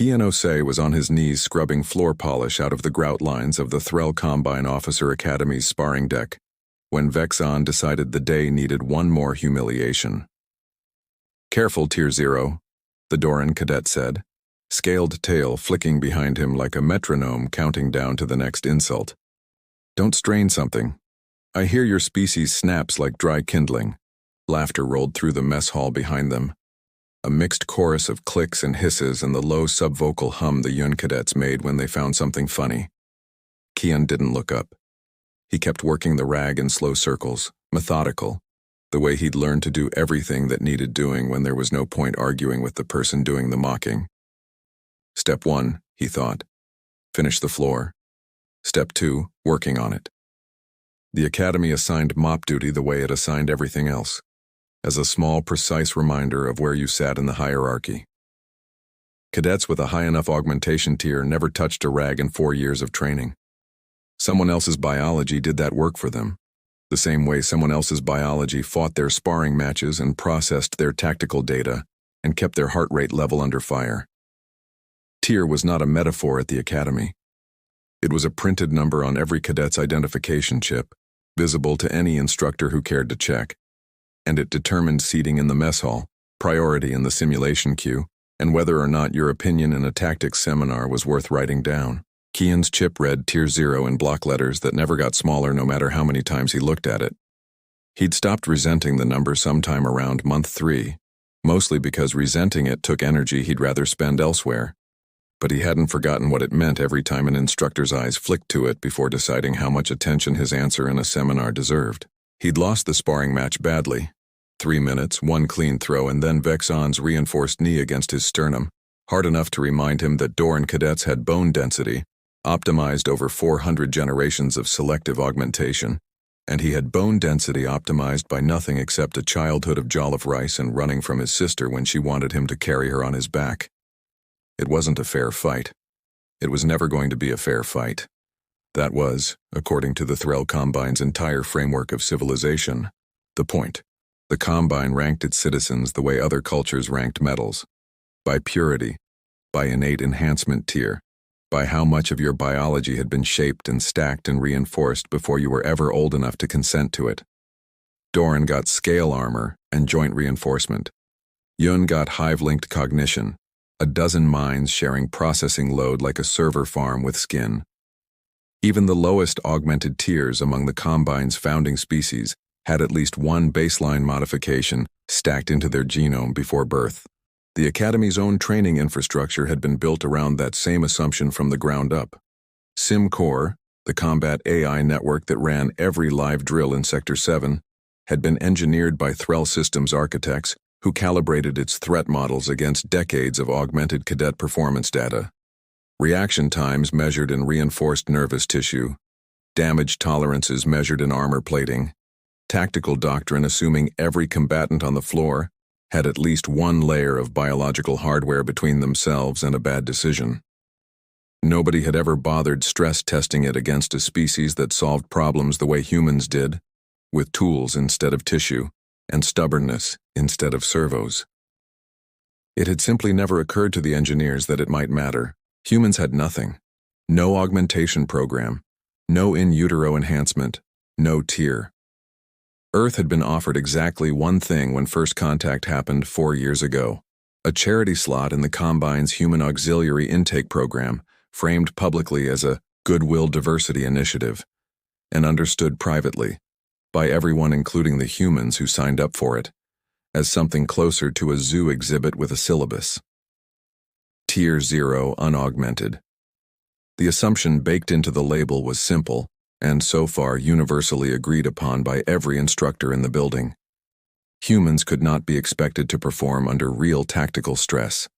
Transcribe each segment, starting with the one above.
Kian Osei was on his knees scrubbing floor polish out of the grout lines of the Threll Combine Officer Academy's sparring deck, when Vexon decided the day needed one more humiliation. "Careful, Tier 0, the Doran cadet said, scaled tail flicking behind him like a metronome counting down to the next insult. "Don't strain something. I hear your species snaps like dry kindling." Laughter rolled through the mess hall behind them, a mixed chorus of clicks and hisses and the low subvocal hum the Yun cadets made when they found something funny. Kian didn't look up. He kept working the rag in slow circles, methodical, the way he'd learned to do everything that needed doing when there was no point arguing with the person doing the mocking. Step 1, he thought. Finish the floor. Step 2, working on it. The Academy assigned mop duty the way it assigned everything else, as a small, precise reminder of where you sat in the hierarchy. Cadets with a high enough augmentation tier never touched a rag in 4 years of training. Someone else's biology did that work for them, the same way someone else's biology fought their sparring matches and processed their tactical data and kept their heart rate level under fire. Tier was not a metaphor at the Academy. It was a printed number on every cadet's identification chip, visible to any instructor who cared to check, and it determined seating in the mess hall, priority in the simulation queue, and whether or not your opinion in a tactics seminar was worth writing down. Kian's chip read Tier 0 in block letters that never got smaller no matter how many times he looked at it. He'd stopped resenting the number sometime around month 3, mostly because resenting it took energy he'd rather spend elsewhere. But he hadn't forgotten what it meant every time an instructor's eyes flicked to it before deciding how much attention his answer in a seminar deserved. He'd lost the sparring match badly. 3 minutes, 1 clean throw, and then Vexon's reinforced knee against his sternum, hard enough to remind him that Doran cadets had bone density, optimized over 400 generations of selective augmentation, and he had bone density optimized by nothing except a childhood of jollof rice and running from his sister when she wanted him to carry her on his back. It wasn't a fair fight. It was never going to be a fair fight. That was, according to the Threll Combine's entire framework of civilization, the point. The Combine ranked its citizens the way other cultures ranked metals. By purity, by innate enhancement tier, by how much of your biology had been shaped and stacked and reinforced before you were ever old enough to consent to it. Doran got scale armor and joint reinforcement. Yun got hive-linked cognition, a dozen minds sharing processing load like a server farm with skin. Even the lowest augmented tiers among the Combine's founding species had at least one baseline modification stacked into their genome before birth. The Academy's own training infrastructure had been built around that same assumption from the ground up. SimCore, the combat AI network that ran every live drill in Sector 7, had been engineered by Threll Systems architects who calibrated its threat models against decades of augmented cadet performance data. Reaction times measured in reinforced nervous tissue, damage tolerances measured in armor plating, tactical doctrine assuming every combatant on the floor had at least one layer of biological hardware between themselves and a bad decision. Nobody had ever bothered stress testing it against a species that solved problems the way humans did, with tools instead of tissue, and stubbornness instead of servos. It had simply never occurred to the engineers that it might matter. Humans had nothing. No augmentation program, no in utero enhancement, no tier. Earth had been offered exactly one thing when first contact happened 4 years ago: a charity slot in the Combine's Human Auxiliary Intake Program, framed publicly as a goodwill diversity initiative, and understood privately, by everyone including the humans who signed up for it, as something closer to a zoo exhibit with a syllabus. Tier 0 unaugmented. The assumption baked into the label was simple, and so far universally agreed upon by every instructor in the building. Humans could not be expected to perform under real tactical stress.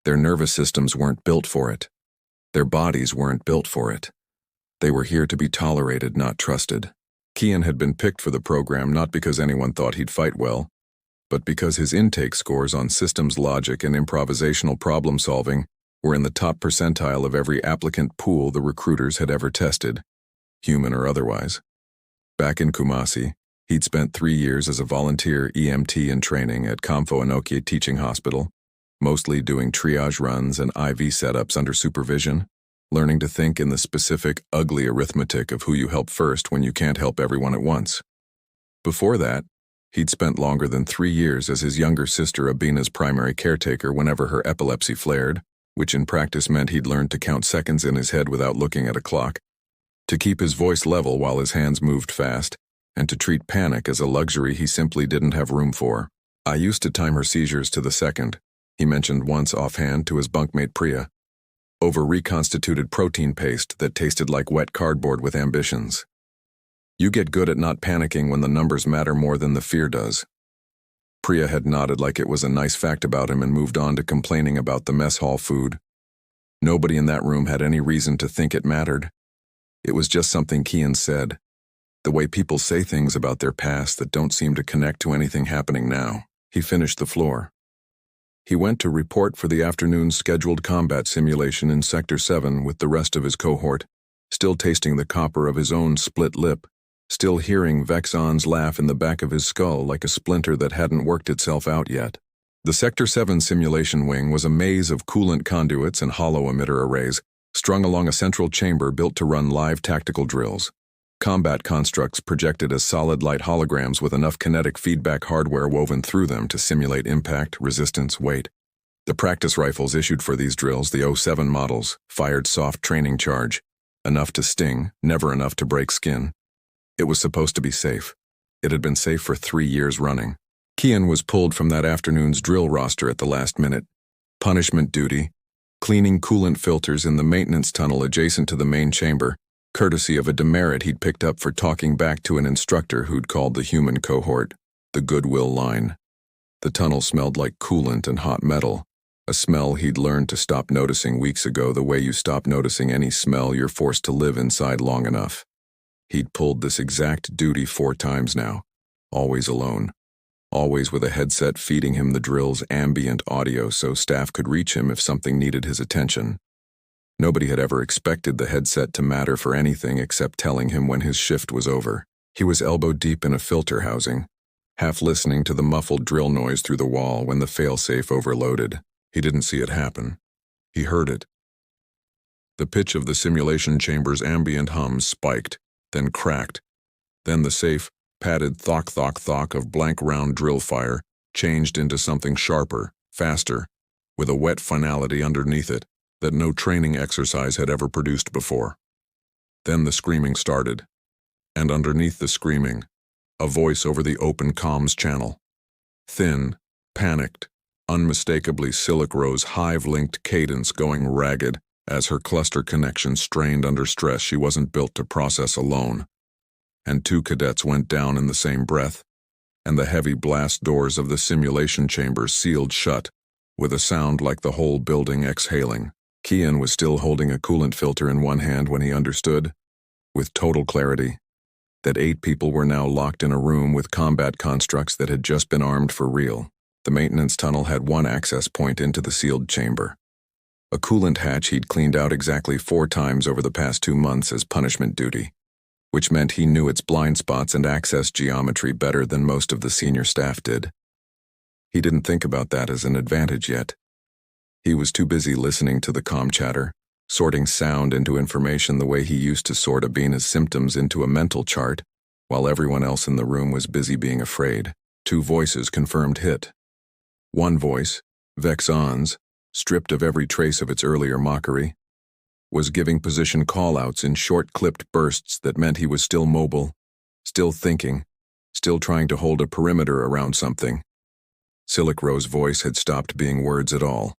Their nervous systems weren't built for it. Their bodies weren't built for it. They were here to be tolerated, not trusted. Kian had been picked for the program not because anyone thought he'd fight well, but because his intake scores on systems logic and improvisational problem solving were in the top percentile of every applicant pool the recruiters had ever tested, human or otherwise. Back in Kumasi, he'd spent 3 years as a volunteer EMT in training at Kamfo Anoke Teaching Hospital, mostly doing triage runs and IV setups under supervision, learning to think in the specific, ugly arithmetic of who you help first when you can't help everyone at once. Before that, he'd spent longer than 3 years as his younger sister Abina's primary caretaker whenever her epilepsy flared, which in practice meant he'd learned to count seconds in his head without looking at a clock, to keep his voice level while his hands moved fast, and to treat panic as a luxury he simply didn't have room for. "I used to time her seizures to the second," he mentioned once offhand to his bunkmate Priya, over reconstituted protein paste that tasted like wet cardboard with ambitions. "You get good at not panicking when the numbers matter more than the fear does." Priya had nodded like it was a nice fact about him and moved on to complaining about the mess hall food. Nobody in that room had any reason to think it mattered. It was just something Kian said, the way people say things about their past that don't seem to connect to anything happening now. He finished the floor. He went to report for the afternoon's scheduled combat simulation in Sector 7 with the rest of his cohort, still tasting the copper of his own split lip, still hearing Vexon's laugh in the back of his skull like a splinter that hadn't worked itself out yet. The Sector 7 simulation wing was a maze of coolant conduits and hollow emitter arrays, strung along a central chamber built to run live tactical drills. Combat constructs projected as solid light holograms with enough kinetic feedback hardware woven through them to simulate impact, resistance, weight. The practice rifles issued for these drills, the 07 models, fired soft training charge, enough to sting, never enough to break skin. It was supposed to be safe. It had been safe for 3 years running. Kian was pulled from that afternoon's drill roster at the last minute. Punishment duty, cleaning coolant filters in the maintenance tunnel adjacent to the main chamber, courtesy of a demerit he'd picked up for talking back to an instructor who'd called the human cohort the Goodwill Line. The tunnel smelled like coolant and hot metal, a smell he'd learned to stop noticing weeks ago the way you stop noticing any smell you're forced to live inside long enough. He'd pulled this exact duty 4 times now, always alone, always with a headset feeding him the drill's ambient audio so staff could reach him if something needed his attention. Nobody had ever expected the headset to matter for anything except telling him when his shift was over. He was elbow deep in a filter housing, half listening to the muffled drill noise through the wall when the failsafe overloaded. He didn't see it happen. He heard it. The pitch of the simulation chamber's ambient hum spiked, then cracked. Then the safe, padded thock of blank round drill fire changed into something sharper, faster, with a wet finality underneath it that no training exercise had ever produced before. Then the screaming started, and underneath the screaming, a voice over the open comms channel. Thin, panicked, unmistakably Silic's Row's hive-linked cadence going ragged as her cluster connection strained under stress she wasn't built to process alone. And 2 cadets went down in the same breath, and the heavy blast doors of the simulation chamber sealed shut, with a sound like the whole building exhaling. Kian was still holding a coolant filter in one hand when he understood, with total clarity, that 8 people were now locked in a room with combat constructs that had just been armed for real. The maintenance tunnel had 1 access point into the sealed chamber. A coolant hatch he'd cleaned out exactly 4 times over the past 2 months as punishment duty, which meant he knew its blind spots and access geometry better than most of the senior staff did. He didn't think about that as an advantage yet. He was too busy listening to the comm chatter, sorting sound into information the way he used to sort Abina's symptoms into a mental chart, while everyone else in the room was busy being afraid. 2 voices confirmed hit. One voice, Vexon's, stripped of every trace of its earlier mockery, was giving position call-outs in short-clipped bursts that meant he was still mobile, still thinking, still trying to hold a perimeter around something. Silic's Row's voice had stopped being words at all.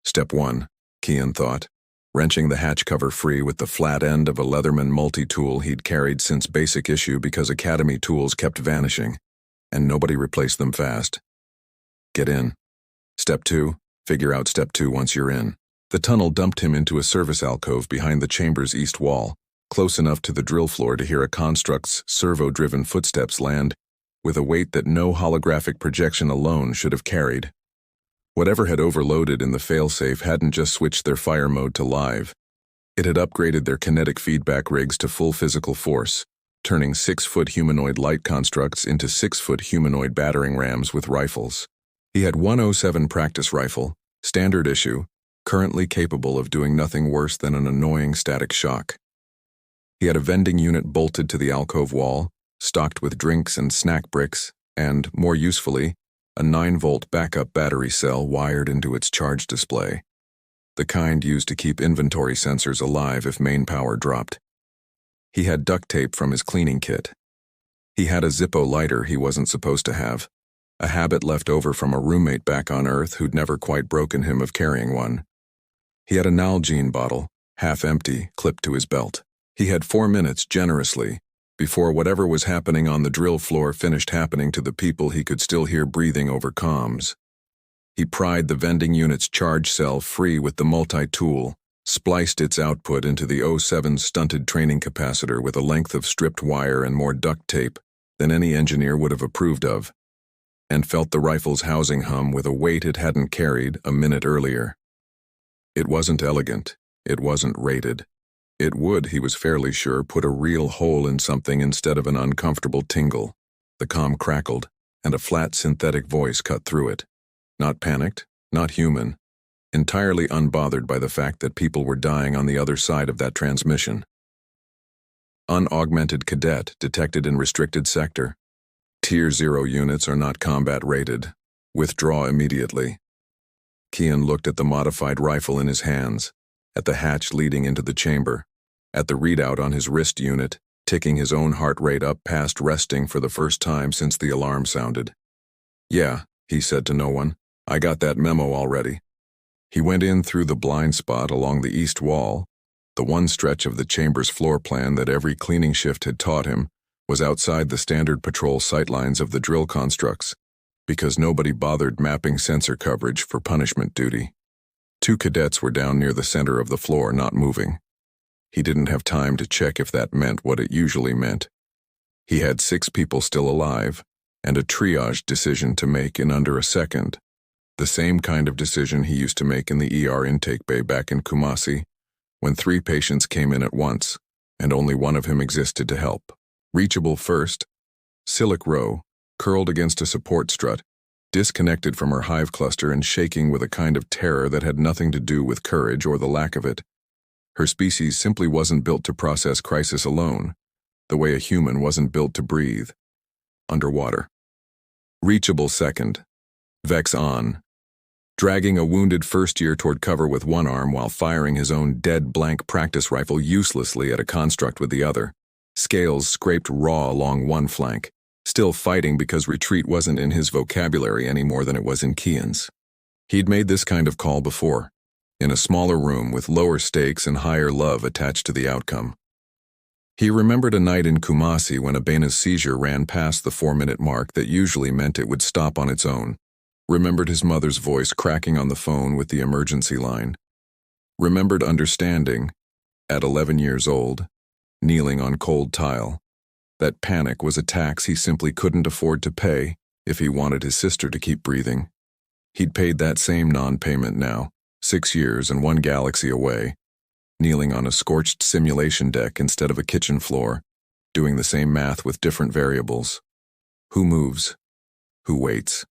Step 1, Kian thought, wrenching the hatch cover free with the flat end of a Leatherman multi-tool he'd carried since basic issue because Academy tools kept vanishing, and nobody replaced them fast. Get in. Step 2, figure out Step 2 once you're in. The tunnel dumped him into a service alcove behind the chamber's east wall, close enough to the drill floor to hear a construct's servo-driven footsteps land, with a weight that no holographic projection alone should have carried. Whatever had overloaded in the failsafe hadn't just switched their fire mode to live. It had upgraded their kinetic feedback rigs to full physical force, turning 6-foot humanoid light constructs into 6-foot humanoid battering rams with rifles. He had 107 practice rifle, standard issue, currently capable of doing nothing worse than an annoying static shock. He had a vending unit bolted to the alcove wall, stocked with drinks and snack bricks, and, more usefully, a 9-volt backup battery cell wired into its charge display, the kind used to keep inventory sensors alive if main power dropped. He had duct tape from his cleaning kit. He had a Zippo lighter he wasn't supposed to have, a habit left over from a roommate back on Earth who'd never quite broken him of carrying one. He had a Nalgene bottle, half empty, clipped to his belt. He had 4 minutes, generously, before whatever was happening on the drill floor finished happening to the people he could still hear breathing over comms. He pried the vending unit's charge cell free with the multi-tool, spliced its output into the 07 stunted training capacitor with a length of stripped wire and more duct tape than any engineer would have approved of, and felt the rifle's housing hum with a weight it hadn't carried a minute earlier. It wasn't elegant. It wasn't rated. It would, he was fairly sure, put a real hole in something instead of an uncomfortable tingle. The comm crackled, and a flat synthetic voice cut through it. Not panicked, not human, entirely unbothered by the fact that people were dying on the other side of that transmission. Unaugmented cadet detected in restricted sector. Tier 0 units are not combat rated. Withdraw immediately. Kian looked at the modified rifle in his hands, at the hatch leading into the chamber, at the readout on his wrist unit, ticking his own heart rate up past resting for the first time since the alarm sounded. "Yeah," he said to no one, "I got that memo already." He went in through the blind spot along the east wall. The one stretch of the chamber's floor plan that every cleaning shift had taught him was outside the standard patrol sightlines of the drill constructs, because nobody bothered mapping sensor coverage for punishment duty. 2 cadets were down near the center of the floor, not moving. He didn't have time to check if that meant what it usually meant. He had 6 people still alive, and a triage decision to make in under a second. The same kind of decision he used to make in the ER intake bay back in Kumasi, when 3 patients came in at once, and only one of him existed to help. Reachable first, Silik Row, curled against a support strut, disconnected from her hive cluster and shaking with a kind of terror that had nothing to do with courage or the lack of it. Her species simply wasn't built to process crisis alone, the way a human wasn't built to breathe. Underwater. Reachable second. Vex on. Dragging a wounded first year toward cover with one arm while firing his own dead blank practice rifle uselessly at a construct with the other. Scales scraped raw along one flank, still fighting because retreat wasn't in his vocabulary any more than it was in Kian's. He'd made this kind of call before, in a smaller room with lower stakes and higher love attached to the outcome. He remembered a night in Kumasi when Abena's seizure ran past the 4-minute mark that usually meant it would stop on its own. Remembered his mother's voice cracking on the phone with the emergency line. Remembered understanding, at 11 years old, kneeling on cold tile, that panic was a tax he simply couldn't afford to pay if he wanted his sister to keep breathing. He'd paid that same non-payment now, 6 years and 1 galaxy away, kneeling on a scorched simulation deck instead of a kitchen floor, doing the same math with different variables. Who moves? Who waits?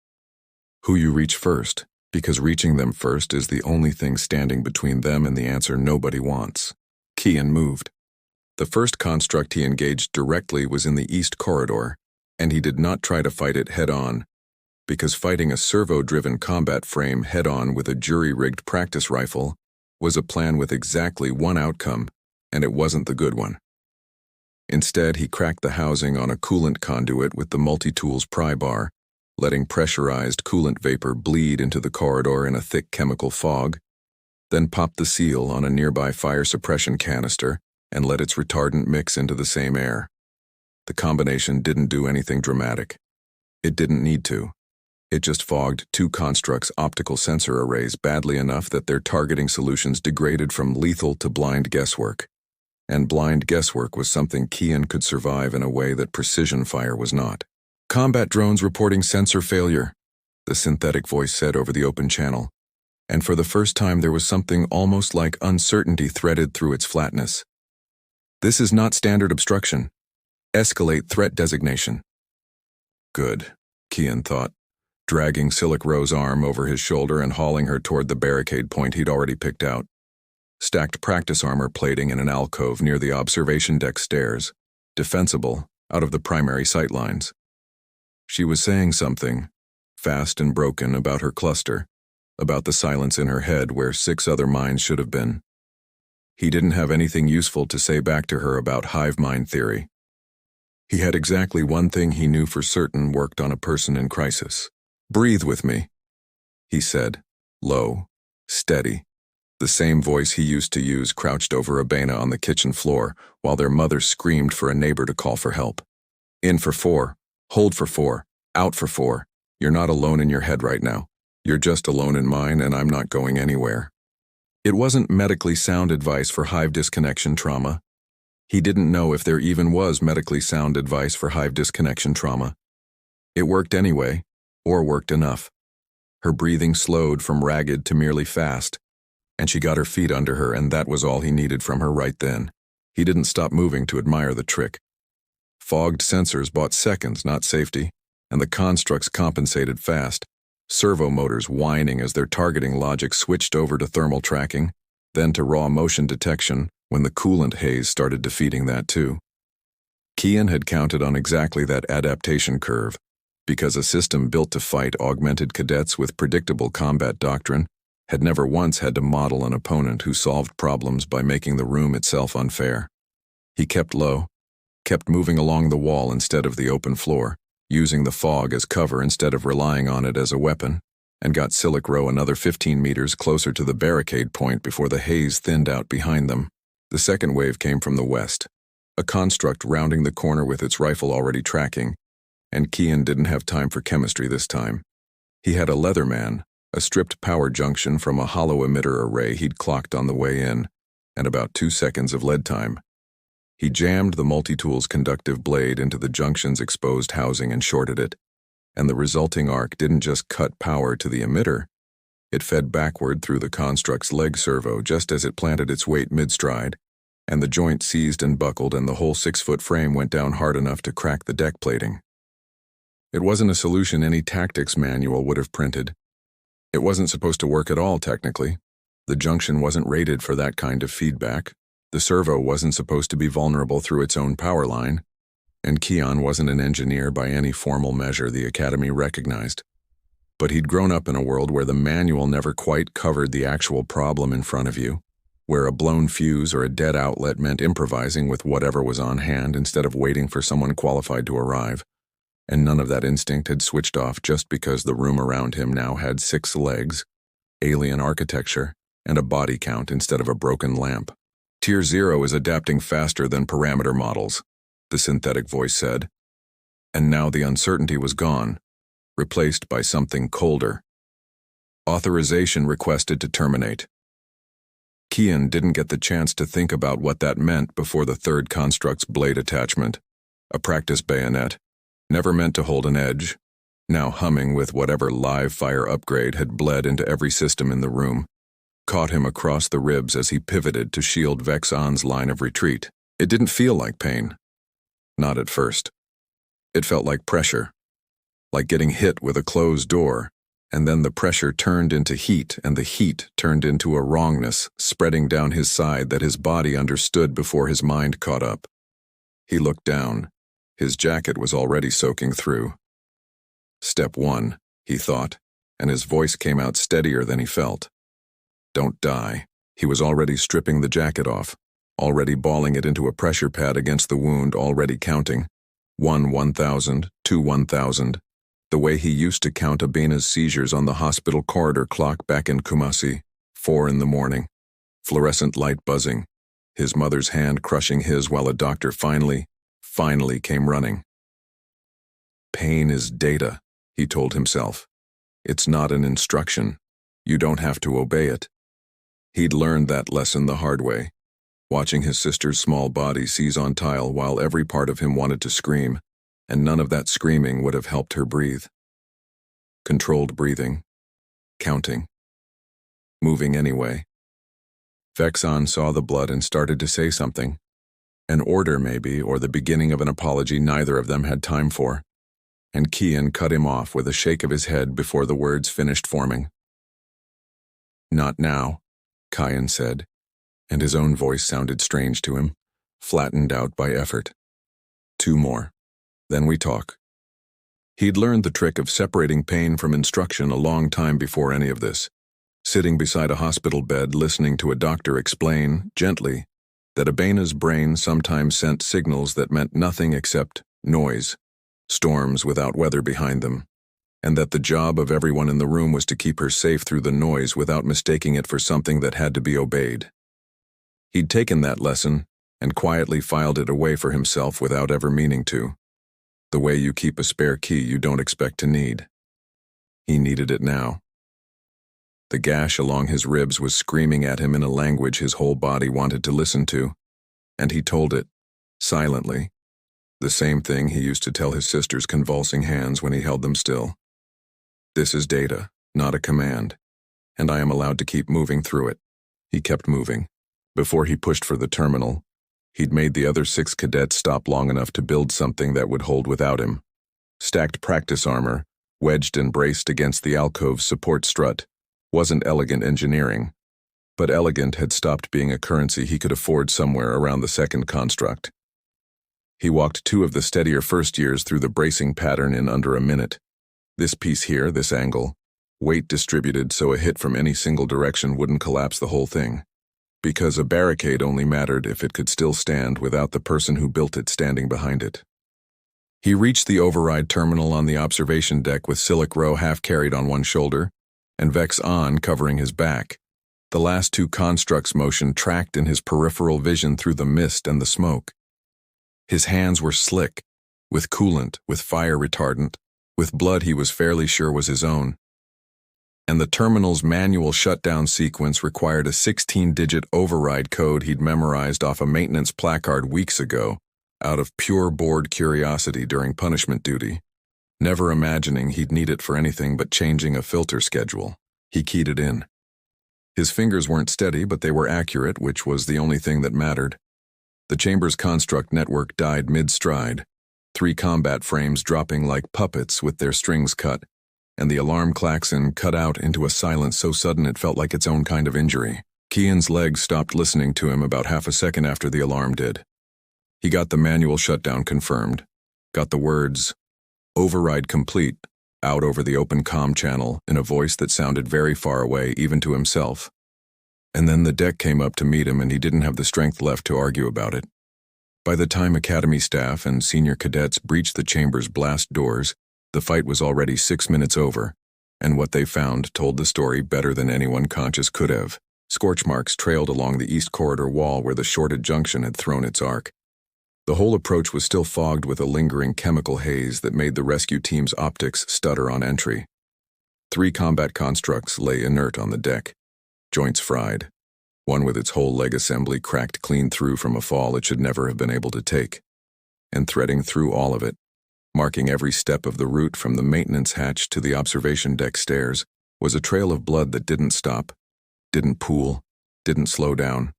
Who you reach first, because reaching them first is the only thing standing between them and the answer nobody wants. Kian moved. The first construct he engaged directly was in the east corridor, and he did not try to fight it head-on, because fighting a servo-driven combat frame head-on with a jury-rigged practice rifle was a plan with exactly one outcome, and it wasn't the good one. Instead, he cracked the housing on a coolant conduit with the multi-tools pry bar, letting pressurized coolant vapor bleed into the corridor in a thick chemical fog, then popped the seal on a nearby fire suppression canister and let its retardant mix into the same air. The combination didn't do anything dramatic. It didn't need to. It just fogged 2 constructs' optical sensor arrays badly enough that their targeting solutions degraded from lethal to blind guesswork. And blind guesswork was something Kian could survive in a way that precision fire was not. "Combat drones reporting sensor failure," the synthetic voice said over the open channel, and for the first time there was something almost like uncertainty threaded through its flatness. "This is not standard obstruction. Escalate threat designation." Good, Kian thought. dragging Silic Rowe's arm over his shoulder and hauling her toward the barricade point he'd already picked out. Stacked practice armor plating in an alcove near the observation deck stairs, defensible, out of the primary sight lines. She was saying something, fast and broken, about her cluster, about the silence in her head where 6 other minds should have been. He didn't have anything useful to say back to her about hive mind theory. He had exactly one thing he knew for certain worked on a person in crisis. "Breathe with me," he said, low, steady, the same voice he used to use crouched over Abena on the kitchen floor while their mother screamed for a neighbor to call for help. "In for 4, hold for 4, out for 4. You're not alone in your head right now. You're just alone in mine, and I'm not going anywhere." It wasn't medically sound advice for hive disconnection trauma. He didn't know if there even was medically sound advice for hive disconnection trauma. It worked anyway, or worked enough. Her breathing slowed from ragged to merely fast, and she got her feet under her, and that was all he needed from her right then. He didn't stop moving to admire the trick. Fogged sensors bought seconds, not safety, and the constructs compensated fast, servo motors whining as their targeting logic switched over to thermal tracking, then to raw motion detection when the coolant haze started defeating that too. Kian had counted on exactly that adaptation curve, because a system built to fight augmented cadets with predictable combat doctrine had never once had to model an opponent who solved problems by making the room itself unfair. He kept low, kept moving along the wall instead of the open floor, using the fog as cover instead of relying on it as a weapon, and got Silic Rowe another 15 meters closer to the barricade point before the haze thinned out behind them. The second wave came from the west, a construct rounding the corner with its rifle already tracking, and Kian didn't have time for chemistry this time. He had a Leatherman, a stripped power junction from a hollow emitter array he'd clocked on the way in, and about 2 seconds of lead time. He jammed the multi-tool's conductive blade into the junction's exposed housing and shorted it, and the resulting arc didn't just cut power to the emitter, it fed backward through the construct's leg servo just as it planted its weight mid-stride, and the joint seized and buckled and the whole 6-foot frame went down hard enough to crack the deck plating. It wasn't a solution any tactics manual would have printed. It wasn't supposed to work at all, technically. The junction wasn't rated for that kind of feedback. The servo wasn't supposed to be vulnerable through its own power line, and Kian wasn't an engineer by any formal measure the Academy recognized. But he'd grown up in a world where the manual never quite covered the actual problem in front of you, where a blown fuse or a dead outlet meant improvising with whatever was on hand instead of waiting for someone qualified to arrive, and none of that instinct had switched off just because the room around him now had 6 legs, alien architecture, and a body count instead of a broken lamp. Tier 0 is adapting faster than parameter models, the synthetic voice said. And now the uncertainty was gone, replaced by something colder. Authorization requested to terminate. Kian didn't get the chance to think about what that meant before the third construct's blade attachment, a practice bayonet, never meant to hold an edge, now humming with whatever live fire upgrade had bled into every system in the room, caught him across the ribs as he pivoted to shield Vexon's line of retreat. It didn't feel like pain. Not at first. It felt like pressure, like getting hit with a closed door, and then the pressure turned into heat, and the heat turned into a wrongness spreading down his side that his body understood before his mind caught up. He looked down. His jacket was already soaking through. Step 1, he thought, and his voice came out steadier than he felt. Don't die. He was already stripping the jacket off, already balling it into a pressure pad against the wound, already counting. 1 1,000, 2 1,000, the way he used to count Abena's seizures on the hospital corridor clock back in Kumasi, 4 in the morning. Fluorescent light buzzing, his mother's hand crushing his while a doctor finally came running. Pain is data, he told himself. It's not an instruction. You don't have to obey it. He'd learned that lesson the hard way, watching his sister's small body seize on tile while every part of him wanted to scream, and none of that screaming would have helped her breathe. Controlled breathing, counting, moving anyway. Vexon saw the blood and started to say something. An order maybe, or the beginning of an apology neither of them had time for. and Kian cut him off with a shake of his head before the words finished forming. "Not now," Kian said, and his own voice sounded strange to him, flattened out by effort. "2 more. Then we talk." He'd learned the trick of separating pain from instruction a long time before any of this, sitting beside a hospital bed listening to a doctor explain, gently, that Abena's brain sometimes sent signals that meant nothing except noise, storms without weather behind them, and that the job of everyone in the room was to keep her safe through the noise without mistaking it for something that had to be obeyed. He'd taken that lesson and quietly filed it away for himself without ever meaning to. The way you keep a spare key you don't expect to need. He needed it now. The gash along his ribs was screaming at him in a language his whole body wanted to listen to, and he told it, silently, the same thing he used to tell his sister's convulsing hands when he held them still. "This is data, not a command, and I am allowed to keep moving through it." He kept moving. Before he pushed for the terminal, he'd made the other 6 cadets stop long enough to build something that would hold without him. Stacked practice armor, wedged and braced against the alcove's support strut, wasn't elegant engineering, but elegant had stopped being a currency he could afford somewhere around the second construct. He walked 2 of the steadier first years through the bracing pattern in under a minute. This piece here, this angle, weight distributed so a hit from any single direction wouldn't collapse the whole thing. Because a barricade only mattered if it could still stand without the person who built it standing behind it. He reached the override terminal on the observation deck with Silic Row half carried on one shoulder, and Vex On covering his back. The last 2 constructs' motion tracked in his peripheral vision through the mist and the smoke. His hands were slick, with coolant, with fire retardant, with blood he was fairly sure was his own. And the terminal's manual shutdown sequence required a 16-digit override code he'd memorized off a maintenance placard weeks ago, out of pure bored curiosity during punishment duty, never imagining he'd need it for anything but changing a filter schedule. He keyed it in. His fingers weren't steady, but they were accurate, which was the only thing that mattered. The chamber's construct network died mid-stride, 3 combat frames dropping like puppets with their strings cut, and the alarm klaxon cut out into a silence so sudden it felt like its own kind of injury. Kian's legs stopped listening to him about half a second after the alarm did. He got the manual shutdown confirmed, got the words, "Override complete," out over the open comm channel in a voice that sounded very far away even to himself. And then the deck came up to meet him and he didn't have the strength left to argue about it. By the time Academy staff and senior cadets breached the chamber's blast doors, the fight was already 6 minutes over, and what they found told the story better than anyone conscious could have. Scorch marks trailed along the east corridor wall where the shorted junction had thrown its arc. The whole approach was still fogged with a lingering chemical haze that made the rescue team's optics stutter on entry. 3 combat constructs lay inert on the deck, joints fried, one with its whole leg assembly cracked clean through from a fall it should never have been able to take. And threading through all of it, marking every step of the route from the maintenance hatch to the observation deck stairs, was a trail of blood that didn't stop, didn't pool, didn't slow down,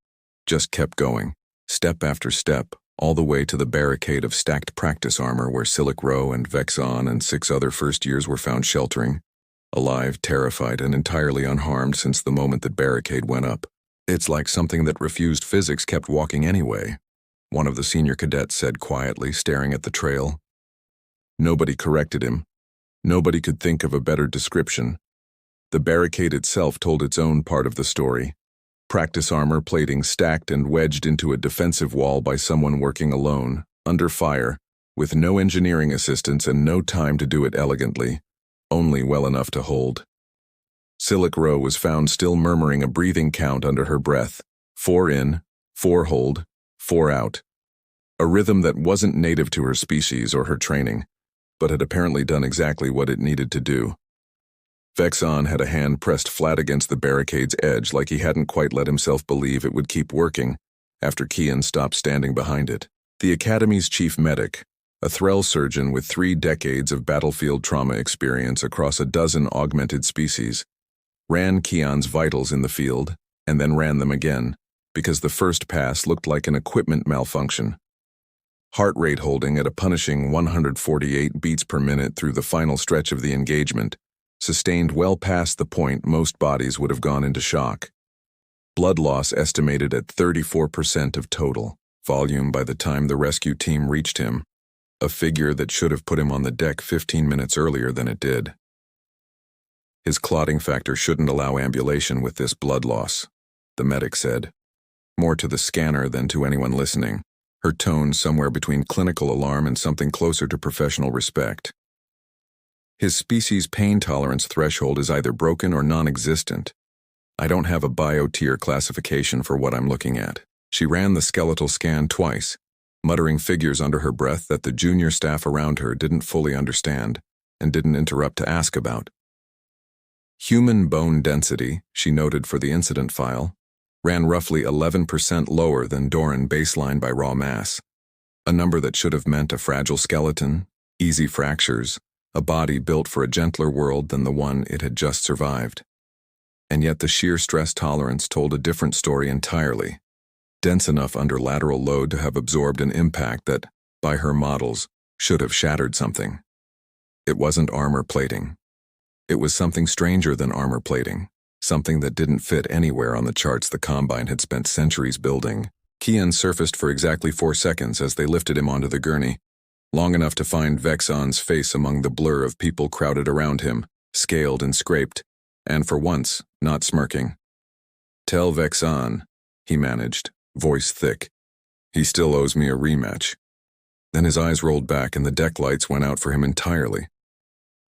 just kept going, step after step, all the way to the barricade of stacked practice armor where Silic Row and Vex On and 6 other first years were found sheltering, alive, terrified, and entirely unharmed since the moment that barricade went up. "It's like something that refused physics kept walking anyway," one of the senior cadets said quietly, staring at the trail. Nobody corrected him. Nobody could think of a better description. The barricade itself told its own part of the story. Practice armor plating stacked and wedged into a defensive wall by someone working alone, under fire, with no engineering assistance and no time to do it elegantly, only well enough to hold. Silic Row was found still murmuring a breathing count under her breath, 4 in, 4 hold, 4 out. A rhythm that wasn't native to her species or her training, but had apparently done exactly what it needed to do. Vex On had a hand pressed flat against the barricade's edge like he hadn't quite let himself believe it would keep working after Kian stopped standing behind it. The Academy's chief medic, a Threll surgeon with 3 decades of battlefield trauma experience across a dozen augmented species, ran Kian's vitals in the field and then ran them again because the first pass looked like an equipment malfunction. heart rate holding at a punishing 148 beats per minute through the final stretch of the engagement, sustained well past the point most bodies would have gone into shock. Blood loss estimated at 34% of total volume by the time the rescue team reached him, a figure that should have put him on the deck 15 minutes earlier than it did. His clotting factor shouldn't allow ambulation with this blood loss, the medic said, more to the scanner than to anyone listening, her tone somewhere between clinical alarm and something closer to professional respect. His species pain tolerance threshold is either broken or non-existent. I don't have a bio-tier classification for what I'm looking at. She ran the skeletal scan twice, muttering figures under her breath that the junior staff around her didn't fully understand and didn't interrupt to ask about. Human bone density, she noted for the incident file, ran roughly 11% lower than Doran baseline by raw mass, a number that should have meant a fragile skeleton, easy fractures, a body built for a gentler world than the one it had just survived. And yet the sheer stress tolerance told a different story entirely, dense enough under lateral load to have absorbed an impact that, by her models, should have shattered something. It wasn't armor plating. It was something stranger than armor plating, something that didn't fit anywhere on the charts the Combine had spent centuries building. Kian surfaced for exactly 4 seconds as they lifted him onto the gurney, long enough to find Vexon's face among the blur of people crowded around him, scaled and scraped, and for once, not smirking. "Tell Vexon," he managed, voice thick. "He still owes me a rematch." Then his eyes rolled back and the deck lights went out for him entirely.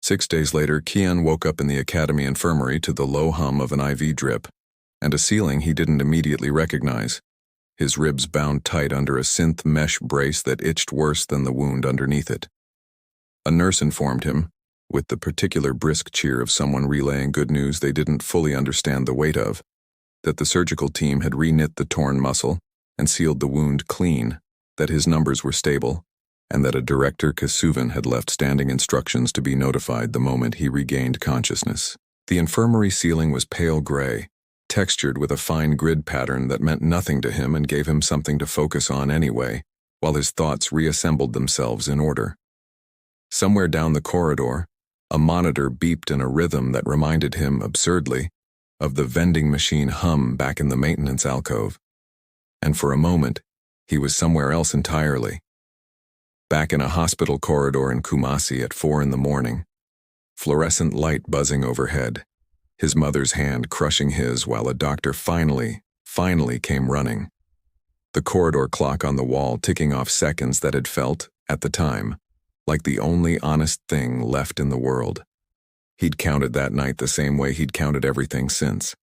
6 days later, Kian woke up in the academy infirmary to the low hum of an IV drip, and a ceiling he didn't immediately recognize, his ribs bound tight under a synth mesh brace that itched worse than the wound underneath it. A nurse informed him, with the particular brisk cheer of someone relaying good news they didn't fully understand the weight of, that the surgical team had reknit the torn muscle and sealed the wound clean, that his numbers were stable, and that a director Kasuvan had left standing instructions to be notified the moment he regained consciousness. The infirmary ceiling was pale gray, textured with a fine grid pattern that meant nothing to him and gave him something to focus on anyway, while his thoughts reassembled themselves in order. Somewhere down the corridor, a monitor beeped in a rhythm that reminded him, absurdly, of the vending machine hum back in the maintenance alcove. And for a moment, he was somewhere else entirely. Back in a hospital corridor in Kumasi at 4 a.m, fluorescent light buzzing overhead, his mother's hand crushing his while a doctor finally came running. The corridor clock on the wall ticking off seconds that had felt, at the time, like the only honest thing left in the world. He'd counted that night the same way he'd counted everything since.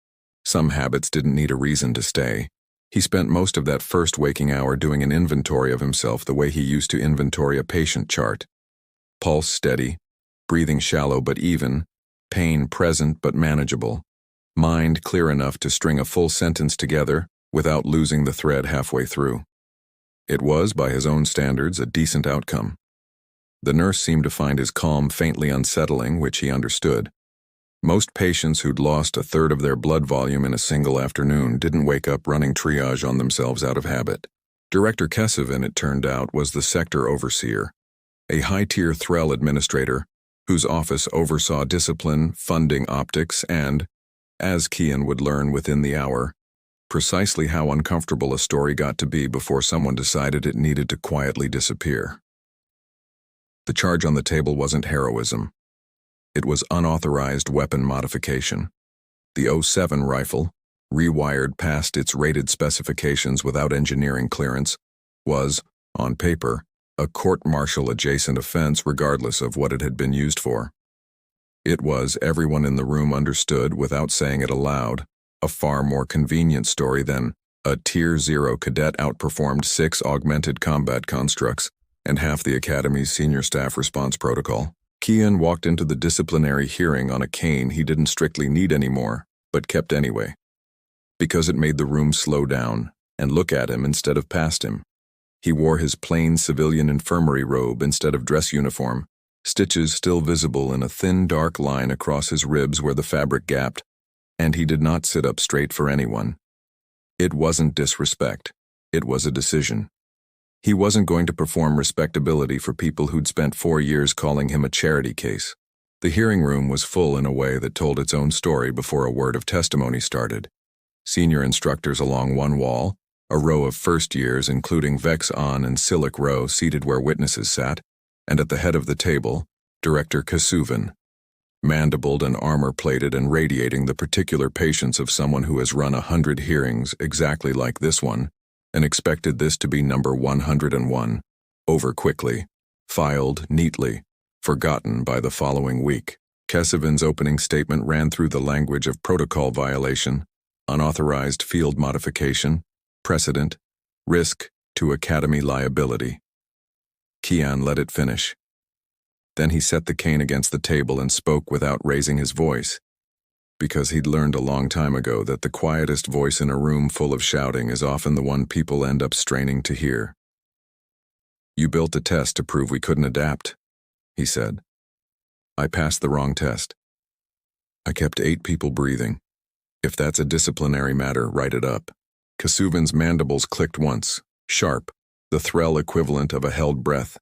Some habits didn't need a reason to stay. He spent most of that first waking hour doing an inventory of himself the way he used to inventory a patient chart. Pulse steady, breathing shallow but even, pain present but manageable, mind clear enough to string a full sentence together without losing the thread halfway through. It was, by his own standards, a decent outcome. The nurse seemed to find his calm faintly unsettling, which he understood. Most patients who'd lost a third of their blood volume in a single afternoon didn't wake up running triage on themselves out of habit. Director Kesevin, it turned out, was the sector overseer, a high-tier Threll administrator whose office oversaw discipline, funding optics, and, as Kian would learn within the hour, precisely how uncomfortable a story got to be before someone decided it needed to quietly disappear. The charge on the table wasn't heroism. It was unauthorized weapon modification. The .07 rifle, rewired past its rated specifications without engineering clearance, was, on paper, a court-martial adjacent offense regardless of what it had been used for. It was, everyone in the room understood without saying it aloud, a far more convenient story than a Tier 0 cadet outperformed 6 augmented combat constructs and half the Academy's senior staff response protocol. Kian walked into the disciplinary hearing on a cane he didn't strictly need anymore, but kept anyway, because it made the room slow down and look at him instead of past him. He wore his plain civilian infirmary robe instead of dress uniform, stitches still visible in a thin dark line across his ribs where the fabric gapped, and he did not sit up straight for anyone. It wasn't disrespect. It was a decision. He wasn't going to perform respectability for people who'd spent 4 years calling him a charity case. The hearing room was full in a way that told its own story before a word of testimony started. Senior instructors along one wall, a row of first years including Vex-On and Silic Row seated where witnesses sat, and at the head of the table, Director Kasuvin, mandibled and armor-plated and radiating the particular patience of someone who has run 100 hearings exactly like this one, and expected this to be number 101, over quickly, filed neatly, forgotten by the following week. Kasuvin's opening statement ran through the language of protocol violation, unauthorized field modification, precedent, risk to academy liability. Kian let it finish. Then he set the cane against the table and spoke without raising his voice, because he'd learned a long time ago that the quietest voice in a room full of shouting is often the one people end up straining to hear. "You built a test to prove we couldn't adapt," he said. "I passed the wrong test. I kept 8 people breathing. If that's a disciplinary matter, write it up." Kasuvin's mandibles clicked once, sharp, the Threll equivalent of a held breath.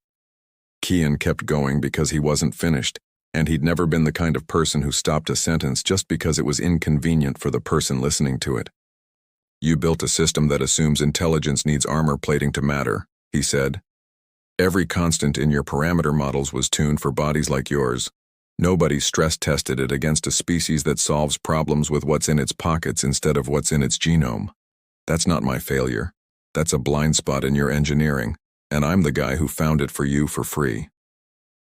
Kian kept going because he wasn't finished, and he'd never been the kind of person who stopped a sentence just because it was inconvenient for the person listening to it. "You built a system that assumes intelligence needs armor plating to matter," he said. "Every constant in your parameter models was tuned for bodies like yours. Nobody stress-tested it against a species that solves problems with what's in its pockets instead of what's in its genome. That's not my failure. That's a blind spot in your engineering, and I'm the guy who found it for you for free."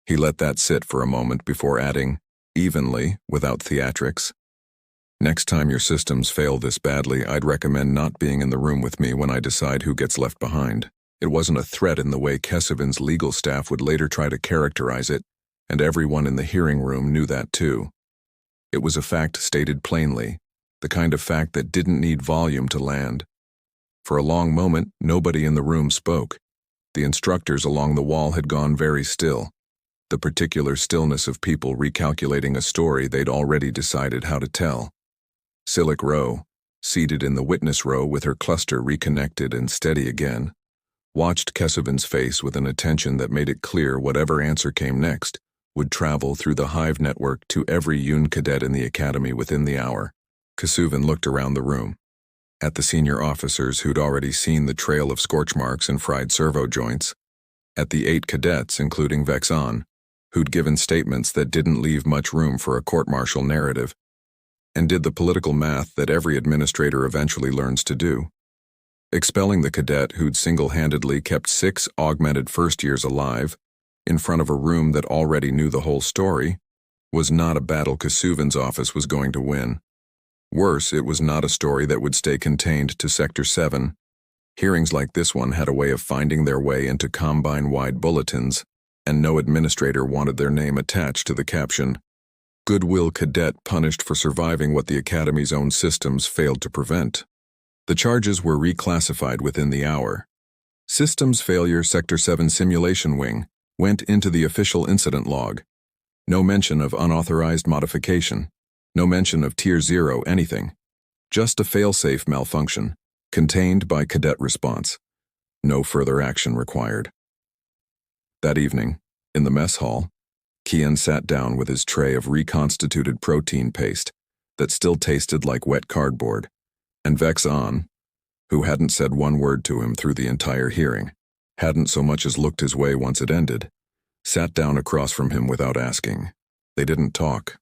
He let that sit for a moment before adding, evenly, without theatrics, "Next time your systems fail this badly, I'd recommend not being in the room with me when I decide who gets left behind." It wasn't a threat in the way Kasuvin's legal staff would later try to characterize it, and everyone in the hearing room knew that too. It was a fact stated plainly, the kind of fact that didn't need volume to land. For a long moment, nobody in the room spoke. The instructors along the wall had gone very still, the particular stillness of people recalculating a story they'd already decided how to tell. Silic Row, seated in the witness row with her cluster reconnected and steady again, watched Kasuvin's face with an attention that made it clear whatever answer came next would travel through the Hive network to every Yun cadet in the academy within the hour. Kasuvin looked around the room, at the senior officers who'd already seen the trail of scorch marks and fried servo joints, at the 8 cadets, including Vex-On, who'd given statements that didn't leave much room for a court-martial narrative, and did the political math that every administrator eventually learns to do. Expelling the cadet who'd single-handedly kept 6 augmented first-years alive, in front of a room that already knew the whole story, was not a battle Kasuvin's office was going to win. Worse, it was not a story that would stay contained to Sector 7. Hearings like this one had a way of finding their way into Combine-wide bulletins, and no administrator wanted their name attached to the caption, "Goodwill Cadet Punished for Surviving What the Academy's Own Systems Failed to Prevent." The charges were reclassified within the hour. Systems Failure Sector 7 Simulation Wing went into the official incident log. No mention of unauthorized modification. No mention of Tier 0 anything. Just a failsafe malfunction, contained by cadet response. No further action required. That evening, in the mess hall, Kian sat down with his tray of reconstituted protein paste that still tasted like wet cardboard, and Vex-On, who hadn't said one word to him through the entire hearing, hadn't so much as looked his way once it ended, sat down across from him without asking. They didn't talk.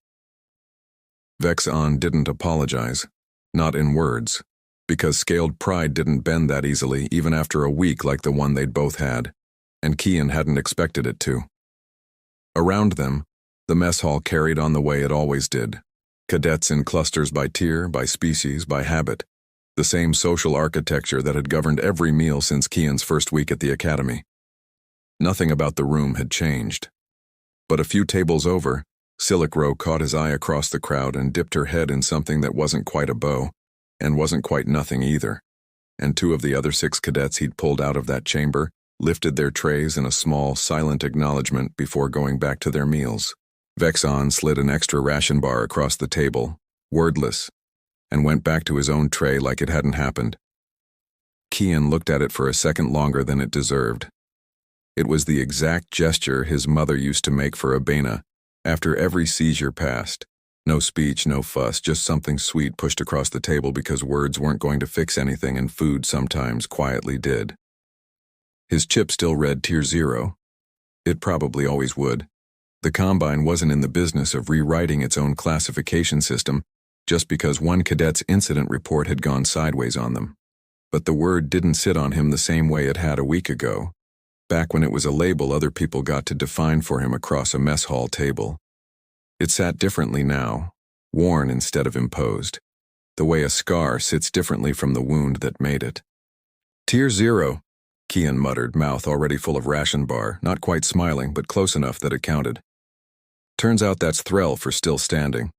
Vex-On didn't apologize, not in words, because scaled pride didn't bend that easily even after a week like the one they'd both had, and Kian hadn't expected it to. Around them, the mess hall carried on the way it always did. Cadets in clusters by tier, by species, by habit. The same social architecture that had governed every meal since Kian's first week at the academy. Nothing about the room had changed. But a few tables over, Silic Row caught his eye across the crowd and dipped her head in something that wasn't quite a bow, and wasn't quite nothing either. And 2 of the other 6 cadets he'd pulled out of that chamber lifted their trays in a small, silent acknowledgement before going back to their meals. Vex-On slid an extra ration bar across the table, wordless, and went back to his own tray like it hadn't happened. Kian looked at it for a second longer than it deserved. It was the exact gesture his mother used to make for Abena after every seizure passed. No speech, no fuss, just something sweet pushed across the table because words weren't going to fix anything and food sometimes quietly did. His chip still read Tier 0. It probably always would. The Combine wasn't in the business of rewriting its own classification system just because one cadet's incident report had gone sideways on them. But the word didn't sit on him the same way it had a week ago, back when it was a label other people got to define for him across a mess hall table. It sat differently now, worn instead of imposed, the way a scar sits differently from the wound that made it. Tier 0, Kian muttered, mouth already full of ration bar, not quite smiling, but close enough that it counted. Turns out that's Threll for still standing.